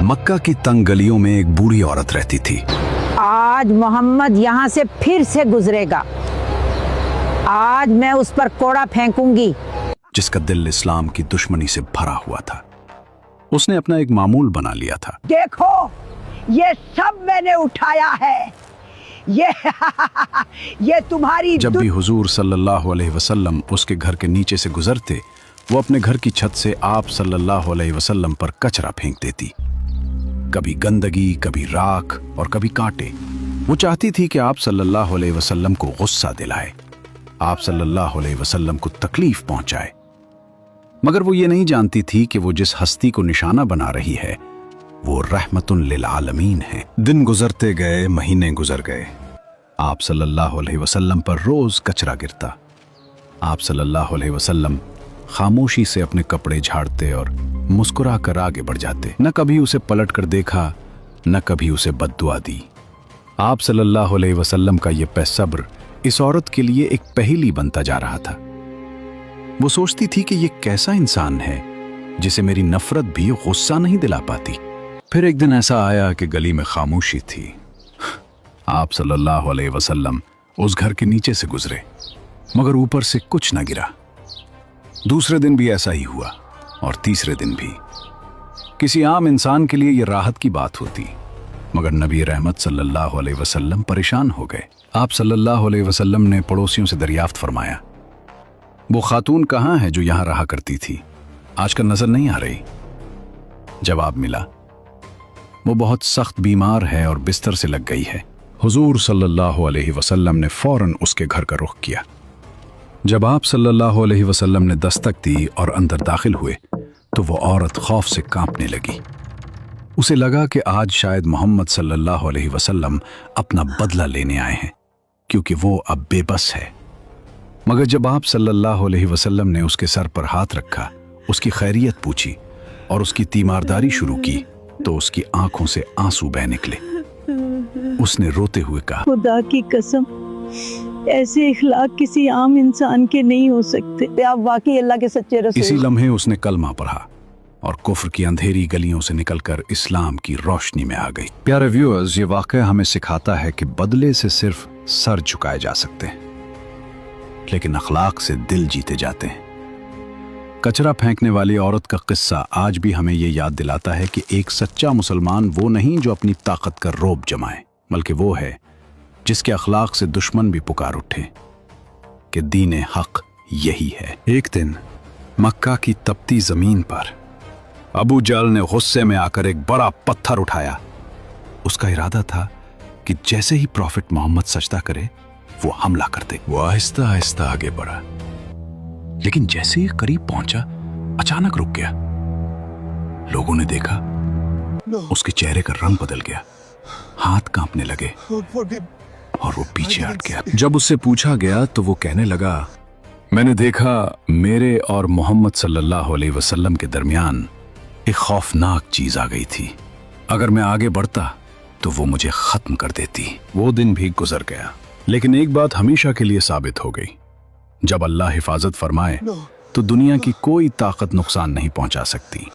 मक्का की तंग गलियों में एक बूढ़ी औरत रहती थी। आज मोहम्मद यहाँ से फिर से गुजरेगा, आज मैं उस पर कोड़ा फेंकूंगी। जिसका दिल इस्लाम की दुश्मनी से भरा हुआ था। उसने अपना एक मामूल बना लिया था। देखो, ये सब मैंने उठाया है, ये तुम्हारी। जब भी हुजूर सल्लल्लाहु अलैहि वसल्लम उसके घर के नीचे से गुजरते, वो अपने घर की छत से आप सल्लल्लाहु अलैहि वसल्लम पर कचरा फेंक देती। कभी गंदगी, कभी राख और कभी कांटे। वो चाहती थी कि आप सल्लल्लाहु अलैहि वसल्लम को गुस्सा दिलाए, आप सल्लल्लाहु अलैहि वसल्लम को तकलीफ पहुंचाए। मगर वो ये नहीं जानती थी कि वो जिस हस्ती को निशाना बना रही है वो रहमतुन लिल आलमीन है। दिन गुजरते गए, महीने गुजर गए। आप सल्लल्लाहु अलैहि वसल्लम पर रोज कचरा गिरता। आप सल्लल्लाहु अलैहि वसल्लम खामोशी से अपने कपड़े झाड़ते और मुस्कुरा कर आगे बढ़ जाते। न कभी उसे पलट कर देखा, न कभी उसे बद्दुआ दी। आप सल्लल्लाहु अलैहि वसल्लम का ये पैसब्र इस औरत के लिए एक पहेली बनता जा रहा था। वो सोचती थी कि ये कैसा इंसान है जिसे मेरी नफरत भी गुस्सा नहीं दिला पाती। फिर एक दिन ऐसा आया कि गली में खामोशी थी। आप सल्लल्लाहु अलैहि वसल्लम उस घर के नीचे से गुजरे, मगर ऊपर से कुछ न गिरा। दूसरे दिन भी ऐसा ही हुआ और तीसरे दिन भी। किसी आम इंसान के लिए यह राहत की बात होती, मगर नबी रहमत सल्लल्लाहु अलैहि वसल्लम परेशान हो गए। आप सल्लल्लाहु अलैहि वसल्लम ने पड़ोसियों से दरियाफ्त फरमाया, वो खातून कहाँ है जो यहां रहा करती थी, आजकल नजर नहीं आ रही। जवाब मिला, वो बहुत सख्त बीमार है और बिस्तर से लग गई है। हुजूर सल्लल्लाहु अलैहि वसल्लम ने फौरन उसके घर का रुख किया। जब आप सल्लल्लाहु अलैहि वसल्लम ने दस्तक दी और अंदर दाखिल हुए तो वो औरत खौफ से कांपने लगी। उसे लगा कि आज शायद मोहम्मद सल्लल्लाहु अलैहि वसल्लम अपना बदला लेने आए हैं, क्योंकि वो अब बेबस है। मगर जब आप सल्लल्लाहु अलैहि वसल्लम ने उसके सर पर हाथ रखा, उसकी खैरियत पूछी और उसकी तीमारदारी शुरू की तो उसकी आंखों से आंसू बह निकले। उसने रोते हुए कहा, खुदा की कसम, ऐसे इखलाक किसी आम इंसान के नहीं हो सकते। आप वाकई अल्लाह के सच्चे रसूल। इसी लम्हे उसने कलमा पढ़ा और कुफ्र की अंधेरी गलियों से निकलकर इस्लाम की रोशनी में आ गई। प्यारे व्यूअर्स, ये वाक़या हमें सिखाता है कि बदले से सिर्फ सर झुकाए जा सकते हैं, लेकिन अखलाक से दिल जीते जाते हैं। कचरा फेंकने वाली औरत का किस्सा आज भी हमें ये याद दिलाता है कि एक सच्चा मुसलमान वो नहीं जो अपनी ताकत का रोब जमाए, बल्कि वो है जिसके अखलाक से दुश्मन भी पुकार उठे कि दीन हक यही है। एक दिन मक्का की तपती जमीन पर अबू जहल ने गुस्से में आकर एक बड़ा पत्थर उठाया। उसका इरादा था कि जैसे ही प्रॉफिट मोहम्मद सजदा करे वो हमला कर दे। वो आहिस्ता आहिस्ता आगे बढ़ा, लेकिन जैसे ही करीब पहुंचा अचानक रुक गया। लोगों ने देखा उसके चेहरे का रंग बदल गया, हाथ कांपने लगे और वो पीछे हट गया। जब उससे पूछा गया तो वो कहने लगा, मैंने देखा मेरे और मोहम्मद सल्लल्लाहु अलैहि वसल्लम के दरमियान एक खौफनाक चीज आ गई थी। अगर मैं आगे बढ़ता तो वो मुझे खत्म कर देती। वो दिन भी गुजर गया, लेकिन एक बात हमेशा के लिए साबित हो गई, जब अल्लाह हिफाजत फरमाए तो दुनिया की कोई ताकत नुकसान नहीं पहुंचा सकती।